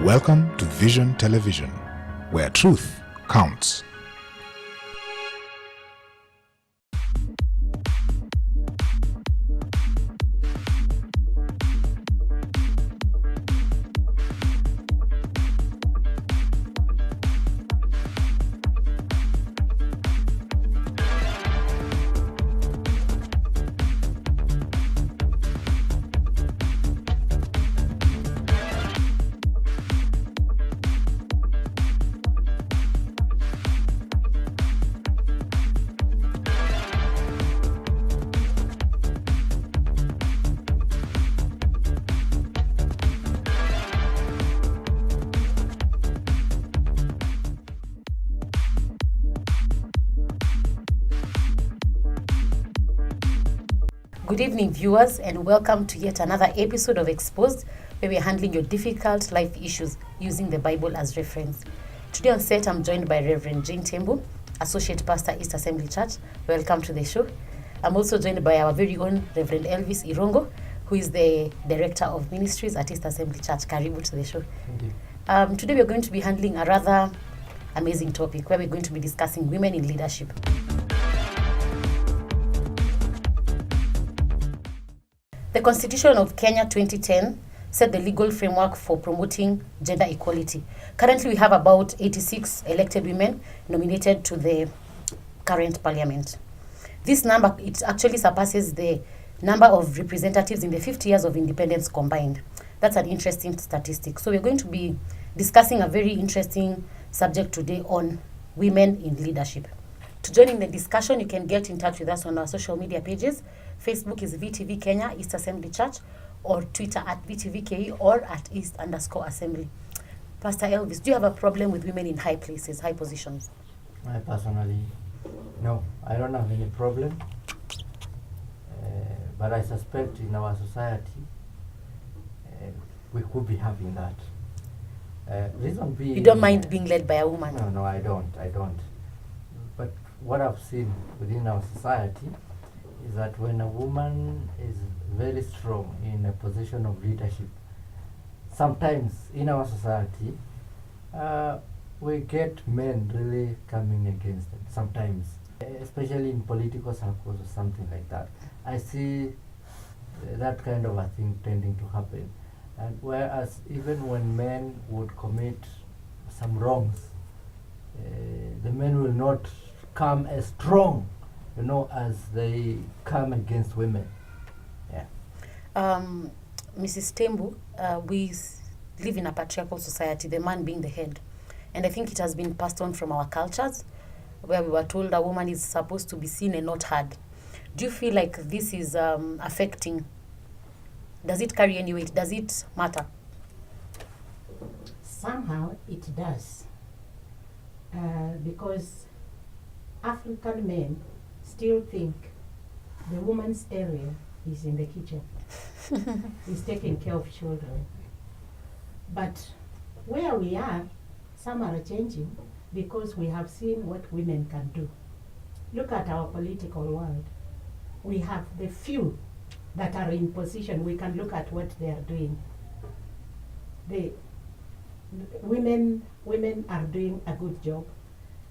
Welcome to Vision Television, where truth counts. Good evening, viewers, and welcome to yet another episode of Exposed, where we're handling your difficult life issues using the Bible as reference. Today on set, I'm joined by Reverend Jane Tembu, Associate Pastor, East Assembly Church. Welcome to the show. I'm also joined by our very own Reverend Elvis Irongo, who is the Director of Ministries at East Assembly Church. Karibu to the show. Thank you. Today we're going to be handling a rather amazing topic, where we're going to be discussing women in leadership. The Constitution of Kenya 2010 set the legal framework for promoting gender equality. Currently, we have about 86 elected women nominated to the current parliament. This number, it actually surpasses the number of representatives in the 50 years of independence combined. That's an interesting statistic. So we're going to be discussing a very interesting subject today on women in leadership. To join in the discussion, you can get in touch with us on our social media pages. Facebook is VTV Kenya, East Assembly Church, or Twitter at VTVKE or at East_Assembly. Pastor Elvis, do you have a problem with women in high places, high positions? I personally, no, I don't have any problem. But I suspect in our society, we could be having that. Reason being... You don't mind being led by a woman? No, I don't. But what I've seen within our society is that when a woman is very strong in a position of leadership, sometimes in our society, we get men really coming against them, sometimes, especially in political circles or something like that. I see that kind of a thing tending to happen. And whereas even when men would commit some wrongs, the men will not come as strong, as they come against women. Yeah. Mrs. Tembu, we live in a patriarchal society, the man being the head. And I think it has been passed on from our cultures, where we were told a woman is supposed to be seen and not heard. Do you feel like this is affecting? Does it carry any weight? Does it matter? Somehow it does. Because African men still think the woman's area is in the kitchen. Is taking care of children. But where we are, some are changing because we have seen what women can do. Look at our political world. We have the few that are in position. We can look at what they are doing. Women are doing a good job,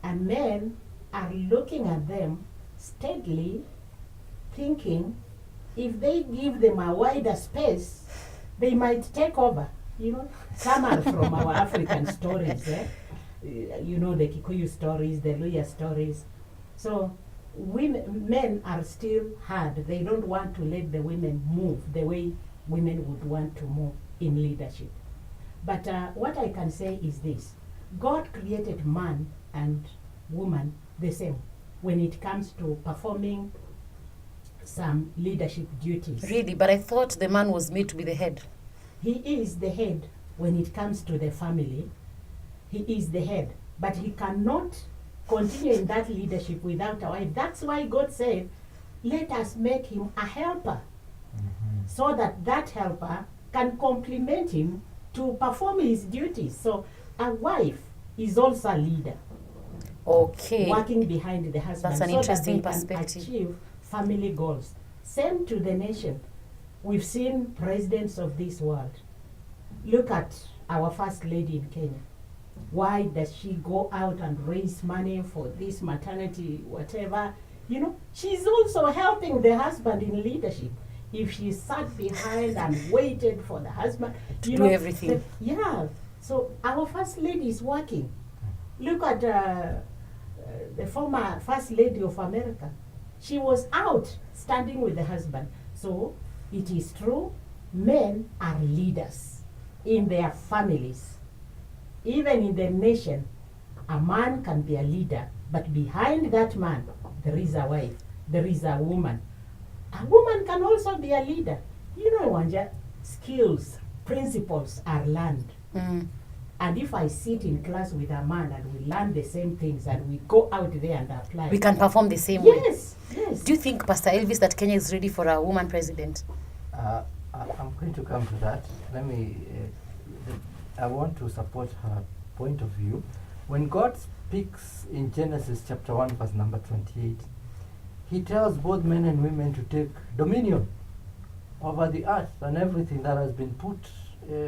and men are looking at them steadily, thinking if they give them a wider space, they might take over. Some are from our African stories, the Kikuyu stories, the Luya stories. So men are still hard. They don't want to let the women move the way women would want to move in leadership. But what I can say is this: God created man and woman the same when it comes to performing some leadership duties. Really? But I thought the man was made to be the head. He is the head when it comes to the family. He is the head. But he cannot continue in that leadership without a wife. That's why God said, let us make him a helper, so that helper can complement him to perform his duties. So a wife is also a leader. Okay. Working behind the husband. That's an interesting perspective. Can achieve family goals. Same to the nation. We've seen presidents of this world. Look at our first lady in Kenya? Why does she go out and raise money for this maternity, whatever? You know, she's also helping the husband in leadership. If she sat behind and waited for the husband To you do know, everything. yeah. So our first lady is working. Look at the former first lady of America. She was out standing with the husband. So it is true, men are leaders in their families. Even in the nation, a man can be a leader, but behind that man, there is a wife, there is a woman. A woman can also be a leader. You know, Wanja, skills, principles are learned. Mm. And if I sit in class with a man and we learn the same things and we go out there and apply. We can perform the same way. Yes, yes. Do you think, Pastor Elvis, that Kenya is ready for a woman president? I'm going to come to that. Let me. I want to support her point of view. When God speaks in Genesis chapter 1, verse number 28, He tells both men and women to take dominion over the earth and everything that has been put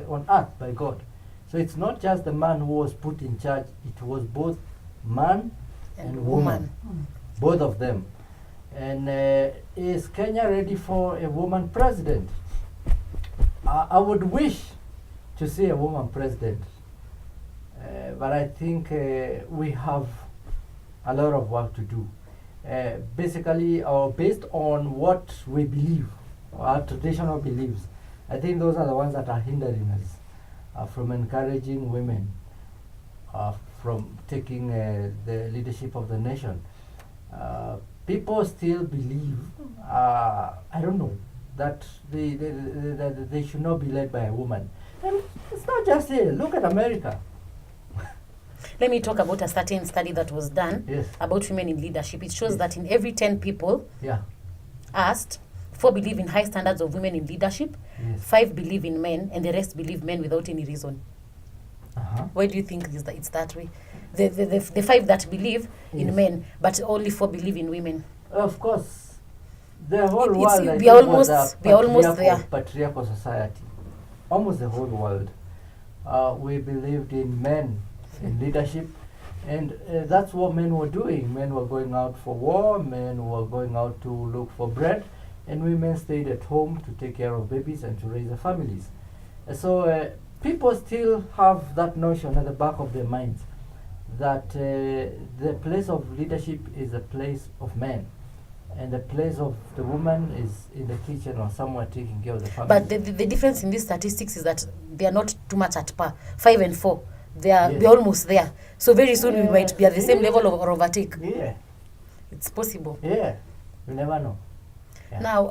on earth by God. So it's not just the man who was put in charge, it was both man and woman, both of them. And is Kenya ready for a woman president? I would wish to see a woman president, but I think we have a lot of work to do. Basically, based on what we believe, our traditional beliefs, I think those are the ones that are hindering us from encouraging women from taking the leadership of the nation. People still believe, I don't know, that they should not be led by a woman. And it's not just here. Look at America. Let me talk about a certain study that was done Yes. about women in leadership. It shows Yes. that in every 10 people Yeah. asked, 4 believe in high standards of women in leadership, Yes. 5 believe in men, and the rest believe men without any reason. Uh-huh. Why do you think it's that way? The 5 that believe in Yes. men, but only 4 believe in women. Of course, the whole It's- world. I we think, are was almost- a we are almost patriarchal society. Almost the whole world. We believed in men in leadership, and that's what men were doing. Men were going out for war. Men were going out to look for bread, and women stayed at home to take care of babies and to raise their families. So people still have that notion at the back of their minds that the place of leadership is a place of men, and the place of the woman is in the kitchen or somewhere taking care of the family. But the difference in these statistics is that they are not too much at par. 5 and 4, they're Yes. almost there. So very soon we Yeah. might be at the same Yeah. level of or overtake. Yeah, It's possible. yeah, you never know. Yeah. Now,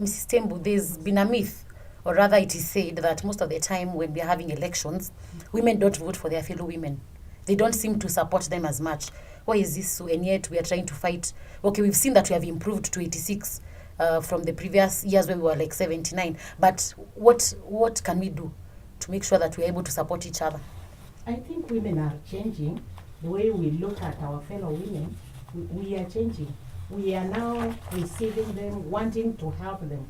Mrs. Tembu, there's been a myth, or rather it is said that most of the time when we are having elections, women don't vote for their fellow women. They don't seem to support them as much. Why is this so? And yet we are trying to fight. Okay, we've seen that we have improved to 86 from the previous years where we were like 79. But what can we do to make sure that we are able to support each other? I think women are changing. The way we look at our fellow women, we are changing. We are now receiving them, wanting to help them.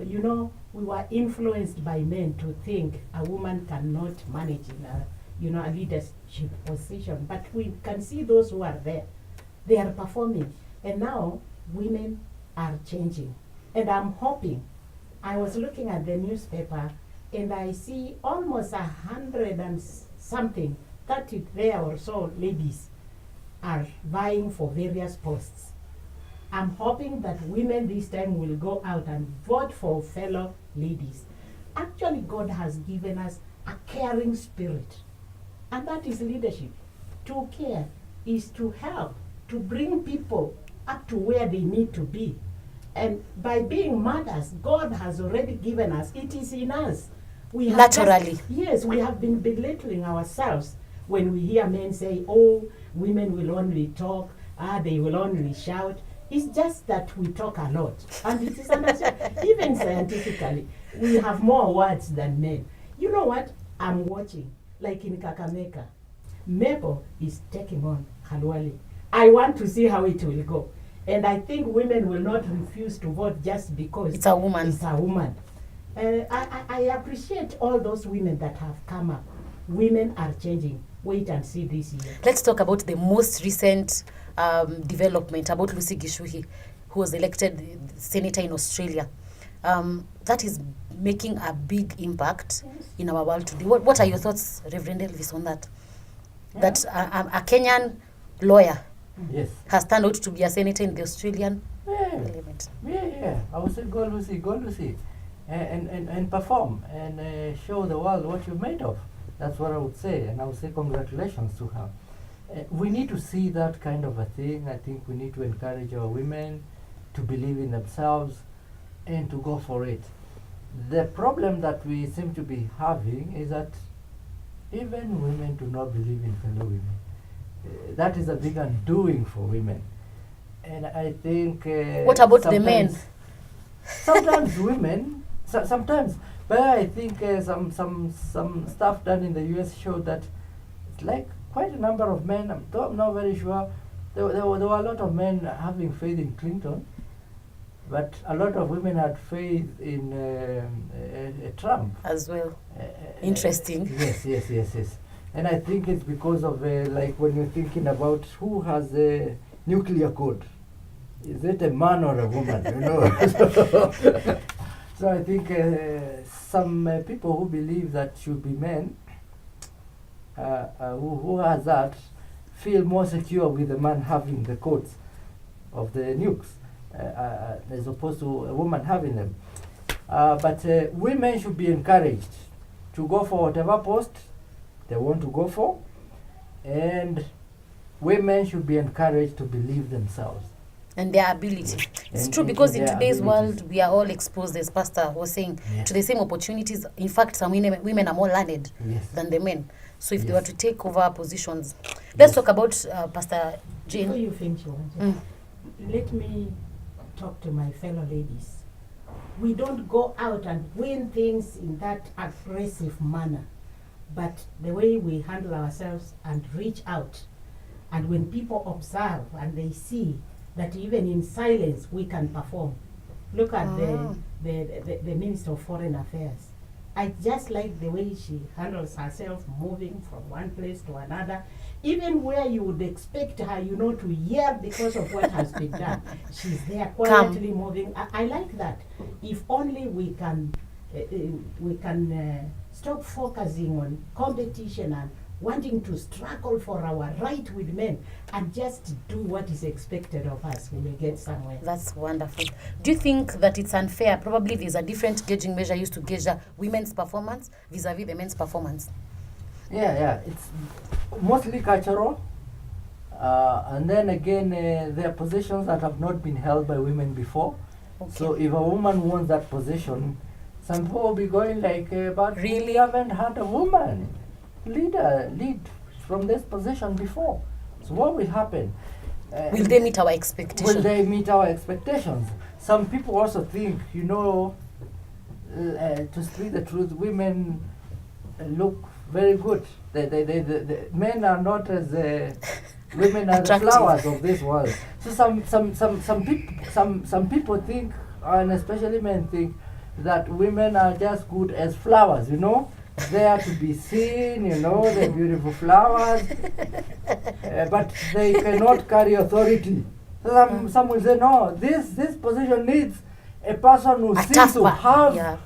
You know, we were influenced by men to think a woman cannot manage in a leadership position. But we can see those who are there. They are performing. And now women are changing. And I'm hoping, I was looking at the newspaper and I see almost 100 and something, 30 there or so ladies are vying for various posts. I'm hoping that women this time will go out and vote for fellow ladies. Actually, God has given us a caring spirit, and that is leadership. To care is to help, to bring people up to where they need to be. And by being mothers, God has already given us, it is in us. We have Naturally. yes, we have been belittling ourselves when we hear men say, oh, women will only talk, they will only shout. It's just that we talk a lot. And it is understood. Even scientifically, we have more words than men. You know what? I'm watching, like in Kakamega, Mabel is taking on Khalwali. I want to see how it will go. And I think women will not refuse to vote just because It's a woman. It's a woman. I appreciate all those women that have come up. women are changing. Wait and see this year. Let's talk about the most recent development about Lucy Gishuhi, who was elected senator in Australia. That is making a big impact in our world today. What are your thoughts, Reverend Elvis, on that? That a Kenyan lawyer Yes. has turned out to be a senator in the Australian Yeah. parliament. Yeah. I would say go Lucy, and perform and show the world what you're made of. That's what I would say, and I would say congratulations to her. We need to see that kind of a thing. I think we need to encourage our women to believe in themselves and to go for it. The problem that we seem to be having is that even women do not believe in fellow women. That is a big undoing for women. And I think What about the men? Sometimes women, sometimes, but I think some stuff done in the US showed that it's like quite a number of men. I'm not very sure. There were a lot of men having faith in Clinton, but a lot of women had faith in Trump. As well. Interesting. Yes. And I think it's because of like when you're thinking about who has a nuclear code. Is it a man or a woman? You know. So I think some people who believe that should be men, who has that, feel more secure with the man having the codes of the nukes, as opposed to a woman having them. But women should be encouraged to go for whatever post they want to go for, and women should be encouraged to believe themselves. And their ability. It's And true, in because in their today's abilities. world, we are all exposed, as Pastor was saying, Yes. to the same opportunities. In fact, some women are more learned Yes. than the men. So if they Yes. were to take over positions. Let's Yes. talk about Pastor Before Jane. you finish, Wanja, Mm. let me talk to my fellow ladies. We don't go out and win things in that aggressive manner, but the way we handle ourselves and reach out, and when people observe and they see that even in silence we can perform. Look at Ah. the Minister of Foreign Affairs. I just like the way she handles herself, moving from one place to another, even where you would expect her, to yell because of what has been done. She's there quietly moving. I like that. If only we can stop focusing on competition and wanting to struggle for our right with men and just do what is expected of us, we may get somewhere. That's wonderful. Do you think that it's unfair? Probably there's a different gauging measure used to gauge women's performance vis-a-vis the men's performance. Yeah. It's mostly cultural. And then again, there are positions that have not been held by women before. Okay. So if a woman wants that position, some people will be going like, but Really? we haven't had a woman lead from this position before. So what will happen? Will they meet our expectations? Will they meet our expectations? Some people also think, to speak the truth, women look very good. The men are not as women are the Attractive. flowers of this world. So some people think, and especially men think, that women are just good as flowers. They are to be seen. They're beautiful flowers, but they cannot carry authority. Some will say, no, this position needs a person who A seems tough to one, have yeah.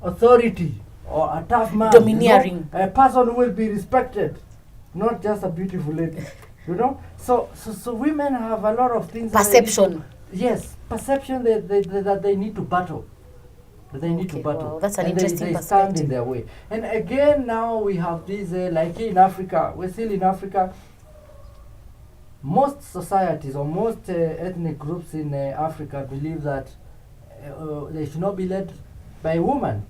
authority, or a tough man. Domineering. A person who will be respected, not just a beautiful lady. So women have a lot of things. that they need to- Perception. Yes, perception that they need to battle. That they need to Okay, battle. wow, that's an And interesting they stand perspective. in their way. And again, now we have this, like in Africa, we're still in Africa. Most societies or most ethnic groups in Africa believe that they should not be led by a woman.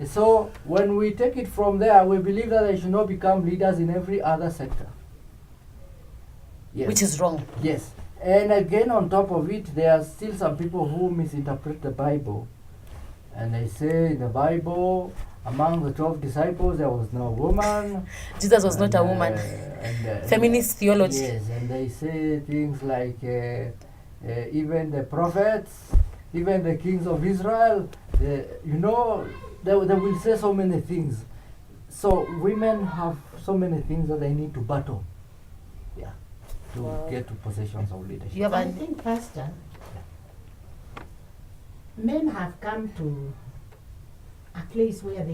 So when we take it from there, we believe that they should not become leaders in every other sector. Yes. Which is wrong. Yes. And again, on top of it, there are still some people who misinterpret the Bible. And they say in the Bible, among the 12 disciples, there was no woman. Jesus was not a And, woman. and, Feminist theology. Yes, and they say things like even the prophets, even the kings of Israel, they will say so many things. So women have so many things that they need to battle, to Wow. get to positions of leadership. You have I an think, Pastor, men have come to a place where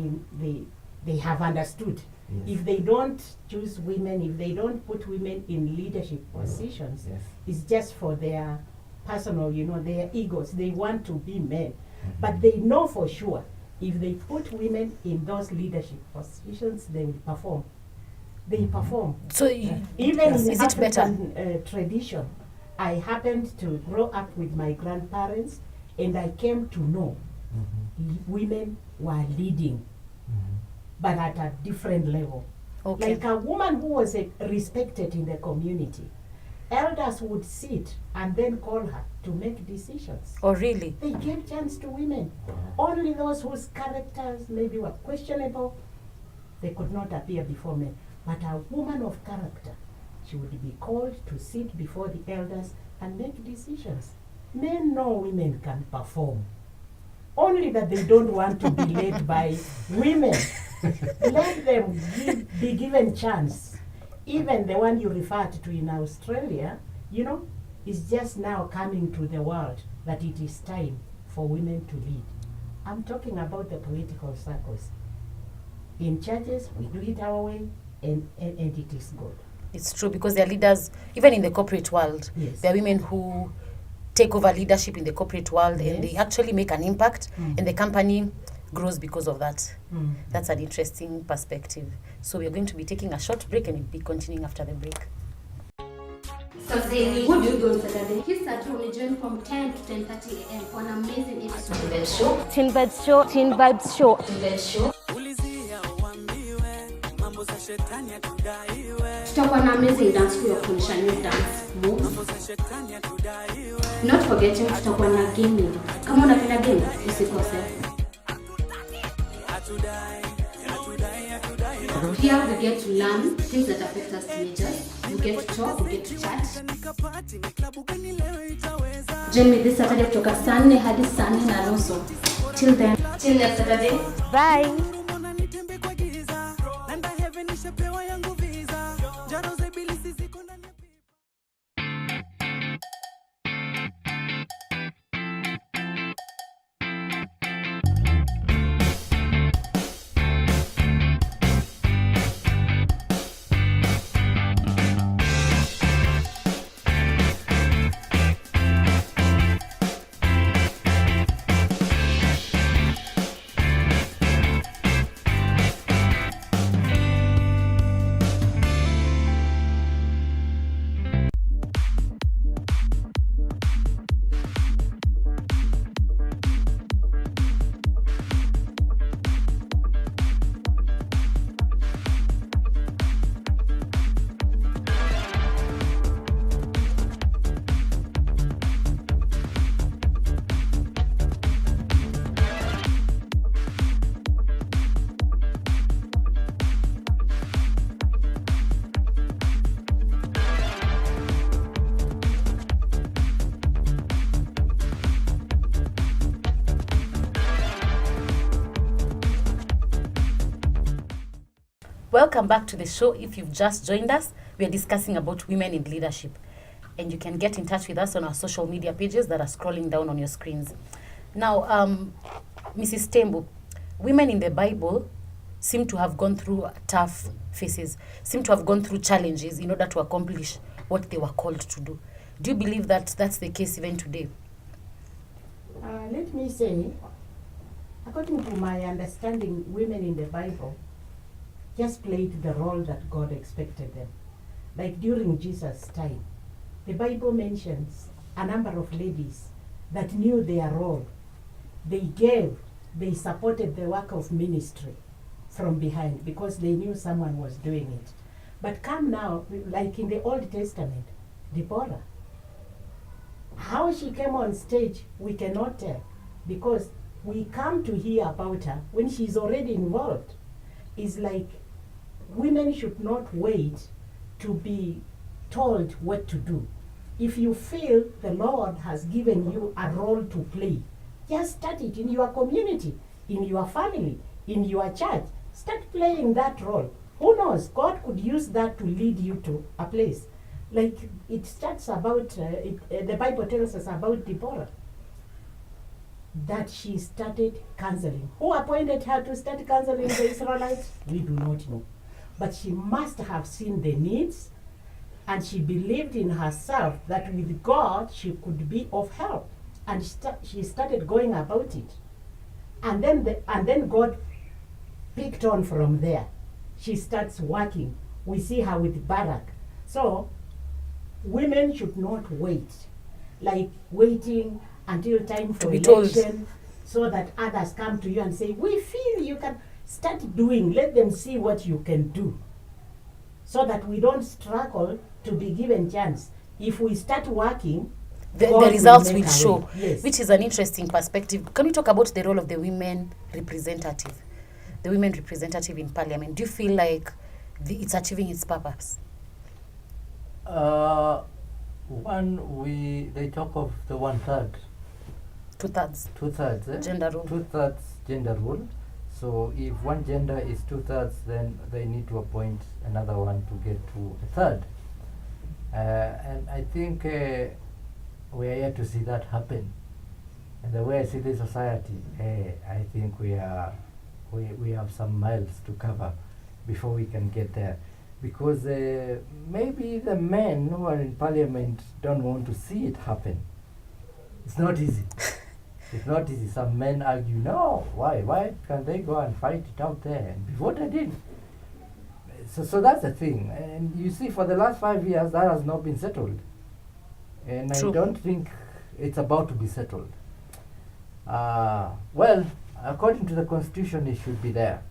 they have understood. Yes. If they don't choose women, if they don't put women in leadership positions, Yes. it's just for their personal, their egos. They want to be men. Mhm. But they know for sure if they put women in those leadership positions, they will perform. They Mhm. perform. so you, Even in is the it better? African tradition, I happened to grow up with my grandparents, and I came to know Mhm. women were leading, Mhm. but at a different level. Okay. Like a woman who was respected in the community, elders would sit and then call her to make decisions. Oh, really? They gave chance to women. Wow. Only those whose characters maybe were questionable, they could not appear before men. But a woman of character, she would be called to sit before the elders and make decisions. Men know women can perform. Only that they don't want to be led by women. Let them be given chance. Even the one you referred to in Australia, is just now coming to the world that it is time for women to lead. I'm talking about the political circles. In churches, we do it our way, and it is good. It's true because they're leaders, even in the corporate world. Yes. There are women who take over leadership in the corporate world and they Yes. actually make an impact Mm. and the company grows because of that. Mm. That's an interesting perspective. So we're going to be taking a short break and we'll be continuing after the break. Saturday, what do you do on Saturday? His Saturday will join from 10 to 10:30 a.m. for an amazing episode. Teen Vibes Show. Teen Vibes Show. Tutakuwa na amazing dance crew ya kuonyesha new dance moves. Not forgetting tutakuwa na gaming. Kama unapenda game, usikose. Here we get to learn things that affect us teenagers. We get to talk, we get to chat. Join me this Saturday kutoka saa 4 hadi saa 4 na nusu. Till then, till next Saturday. Bye. Welcome back to the show. If you've just joined us, we are discussing about women in leadership. And you can get in touch with us on our social media pages that are scrolling down on your screens. Now, Mrs. Tembu, women in the Bible seem to have gone through tough phases, seem to have gone through challenges in order to accomplish what they were called to do. Do you believe that that's the case even today? Let me say, according to my understanding, women in the Bible just played the role that God expected them. Like during Jesus' time, the Bible mentions a number of ladies that knew their role. They supported the work of ministry from behind because they knew someone was doing it. But come now, like in the Old Testament, Deborah, how she came on stage, we cannot tell, because we come to hear about her when she's already involved. It's like women should not wait to be told what to do. If you feel the Lord has given you a role to play, just start it in your community, in your family, in your church. Start playing that role. Who knows? God could use that to lead you to a place. Like it starts about, the Bible tells us about Deborah, that she started counseling. Who appointed her to start counseling the Israelites? We do not know. But she must have seen the needs, and she believed in herself that with God she could be of help. And she started going about it. And then God picked on from there. She starts working. We see her with Barak. So women should not wait, like waiting until time for be told. election, so that others come to you and say, we feel you can. Start doing. Let them see what you can do, so that we don't struggle to be given chance. If we start working, the God results make will a show, way. Yes. which is an interesting perspective. Can we talk about the role of the women representative? The women representative in parliament. Do you feel like it's achieving its purpose? They talk of the 1/3. 2/3 2/3 gender role. 2/3 gender rule. So if one gender is 2/3, then they need to appoint another one to get to a third. And I think we are yet to see that happen. And the way I see the society, I think we have some miles to cover before we can get there. Because maybe the men who are in parliament don't want to see it happen. It's not easy. It's not easy. Some men argue, no, why can't they go and fight it out there and be voted in? So that's the thing. And you see, for the last 5 years, that has not been settled. And True. I don't think it's about to be settled. Well, according to the constitution, it should be there.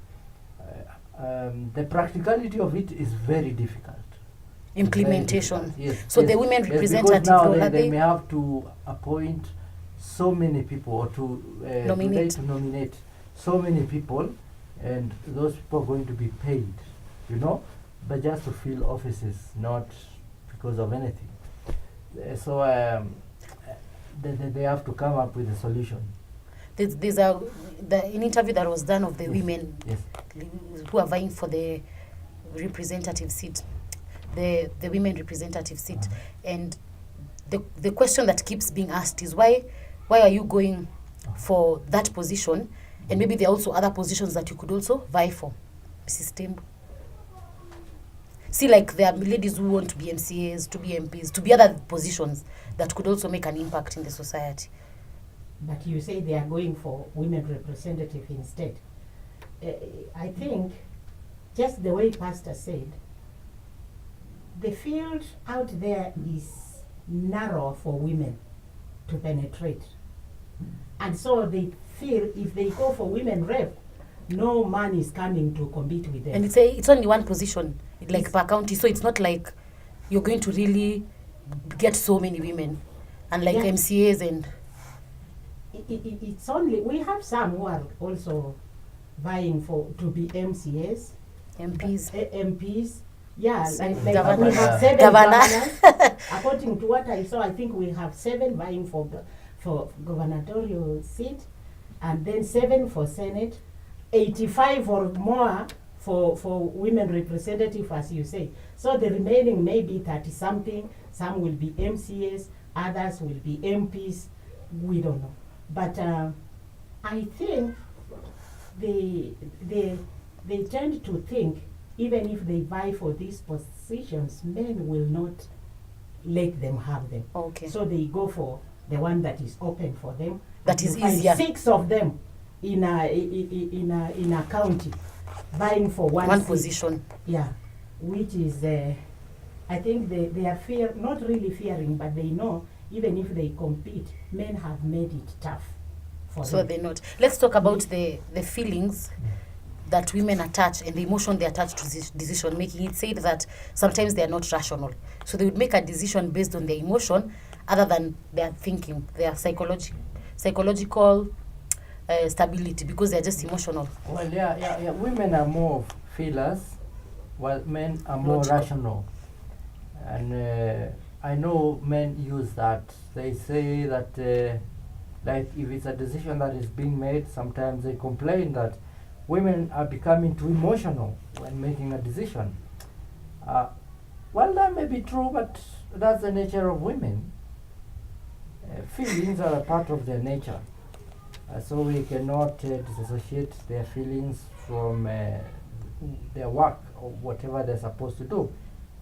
The practicality of it is very difficult. Implementation. Very difficult. Yes. So yes, the women yes, representative because now role, are they they may have to appoint so many people, or to nominate so many people, and those people are going to be paid, but just to fill offices, not because of anything. So they have to come up with a solution. there's an interview that was done of the women Yes. who are vying for the representative seat, the women representative seat, and the question that keeps being asked is why are you going for that position, and maybe there are also other positions that you could also vie for, Mrs. Tembu. See, like there are ladies who want to be MCAs, to be MPs, to be other positions that could also make an impact in the society. But you say they are going for women representative instead. I think, just the way Pastor said, the field out there is narrow for women to penetrate. And so they feel if they go for women rep, no man is coming to compete with them. And it's only one position, like per county, so it's not like you're going to really get so many women, and like Yeah. MCAs and It's only, we have some who are also vying to be MCAs, MPs. MPs. Yeah, like Governor. we have 7 Governor. governors. According to what I saw, I think we have 7 vying for gubernatorial seat, and then 7 for Senate, 85 or more for women representative, as you say. So the remaining maybe 30 something. Some will be MCAs, others will be MPs. We don't know. But I think they tend to think, even if they vie for these positions, men will not let them have them. Okay. So they go for the one that is open for them. That You is find easier. 6 of them in a county vying for one seat. position. Yeah, which is, I think they are not really fearing, but they know even if they compete, men have made it tough for So them. they're not. Let's talk about the feelings that women attach and the emotion they attach to decision making. It said that sometimes they are not rational. So they would make a decision based on their emotion other than their thinking, their psychological stability, because they're just emotional. Well, yeah. Women are more feelers, while men are more Logical. rational. And I know men use that. They say that, like, if it's a decision that is being made, sometimes they complain that women are becoming too emotional when making a decision. Well, that may be true, but that's the nature of women. Feelings are a part of their nature. So we cannot disassociate their feelings from their work or whatever they're supposed to do.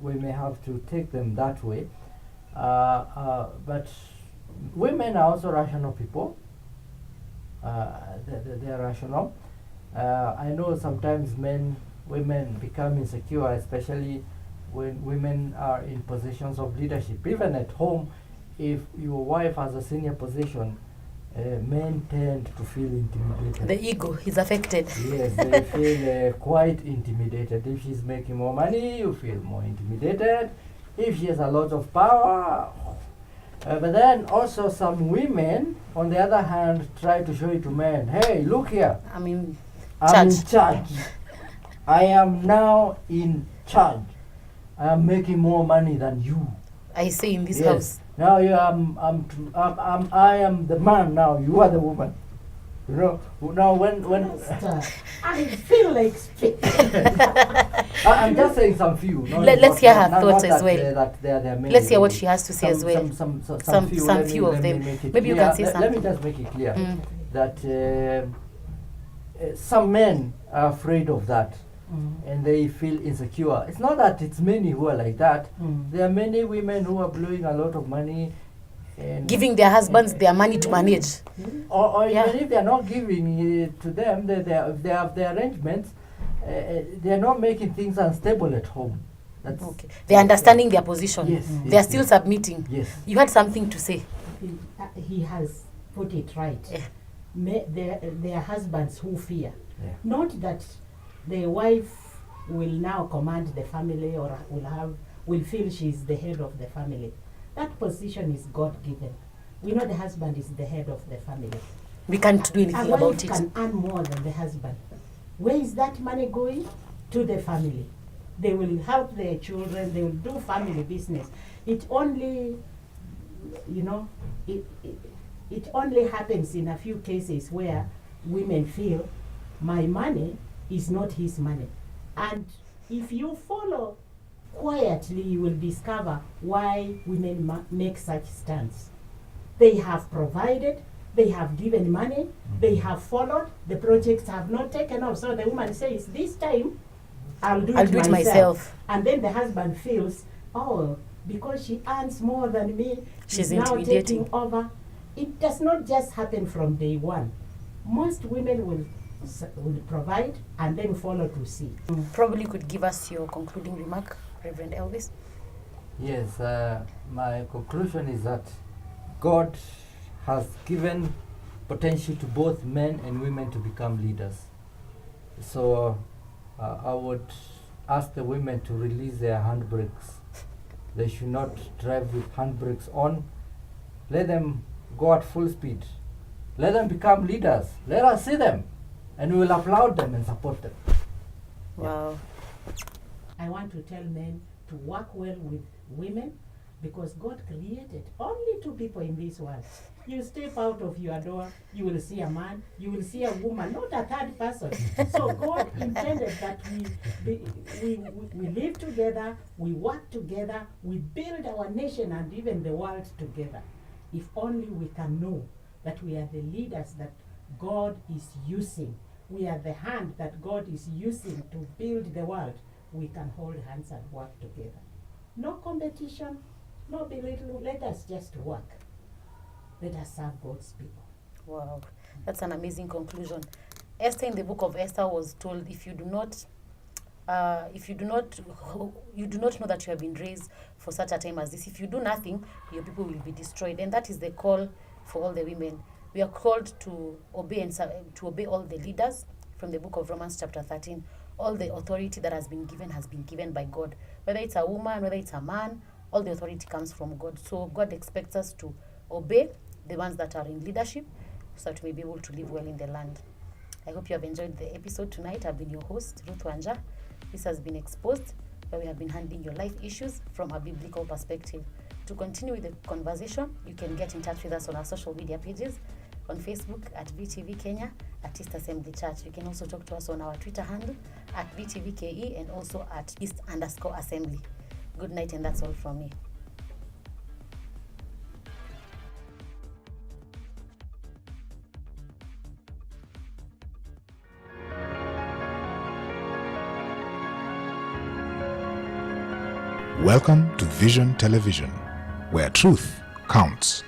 We may have to take them that way. But women are also rational people. They are rational. I know sometimes women become insecure, especially when women are in positions of leadership. Even at home, if your wife has a senior position, men tend to feel intimidated. The ego is affected. Yes, they feel quite intimidated. If she's making more money, you feel more intimidated. If she has a lot of power. But then also some women, on the other hand, try to show it to men. Hey, look here. I'm in I'm in charge. charge. I am now in charge. I am making more money than you. I say in this Yes. house. Now I am the man now. You are the woman. You know. Now when I feel like speaking. I'm just saying some few. No, Let's hear her thoughts as that, well. That there are many. Let's hear what she has to say as well. Some few. Some Let few me- of let me them. make it Maybe you clear. can say Let me something. just make it clear Mm. that some men are afraid of that. And they feel insecure. It's not that it's many who are like that. There are many women who are blowing a lot of money and Giving their husbands their money to manage. or Yeah. even if they are not giving it to them, if they have their arrangements, they are not making things unstable at home. That's Okay. They're understanding their position. Yes, They're yes, still yes. submitting. Yes. You had something to say. He has put it right. Yeah. Their husbands who fear. Yeah. Not that the wife will now command the family or will feel she's the head of the family. That position is God given. We know the husband is the head of the family. We can't do A anything wife about it. can earn more than the husband. Where is that money going? To the family. They will help their children. They will do family business. It only, it only happens in a few cases where women feel my money is not his money. And if you follow quietly, you will discover why women make such stands. They have provided, they have given money, they have followed, the projects have not taken off. So the woman says, this time, I'll do it myself. And then the husband feels, oh, because she earns more than me, She's now intimidating. taking over. It does not just happen from day one. Most women will provide and then follow to see. Probably could give us your concluding remark, Reverend Elvis. Yes, my conclusion is that God has given potential to both men and women to become leaders. So I would ask the women to release their handbrakes. They should not drive with handbrakes on. Let them go at full speed. Let them become leaders. Let us see them, and we will applaud them and support them. Wow. I want to tell men to work well with women because God created only two people in this world. You step out of your door, you will see a man, you will see a woman, not a third person. So God intended that we live together, we work together, we build our nation and even the world together. If only we can know that we are the leaders that God is using. We are the hand that God is using to build the world. We can hold hands and work together. No competition, no belittle. Let us just work. Let us serve God's people. Wow. That's an amazing conclusion. Esther in the book of Esther was told, you do not know that you have been raised for such a time as this. If you do nothing, your people will be destroyed. And that is the call for all the women. We are called to obey to obey all the leaders from the book of Romans chapter 13. All the authority that has been given by God. Whether it's a woman, whether it's a man, all the authority comes from God. So God expects us to obey the ones that are in leadership so that we may be able to live well in the land. I hope you have enjoyed the episode tonight. I've been your host, Ruth Wanja. This has been Exposed, where we have been handling your life issues from a biblical perspective. To continue with the conversation, you can get in touch with us on our social media pages. on Facebook at VTV Kenya, at East Assembly Church. You can also talk to us on our Twitter handle at VTVKE and also at East_Assembly. Good night, and that's all from me. Welcome to Vision Television, where truth counts.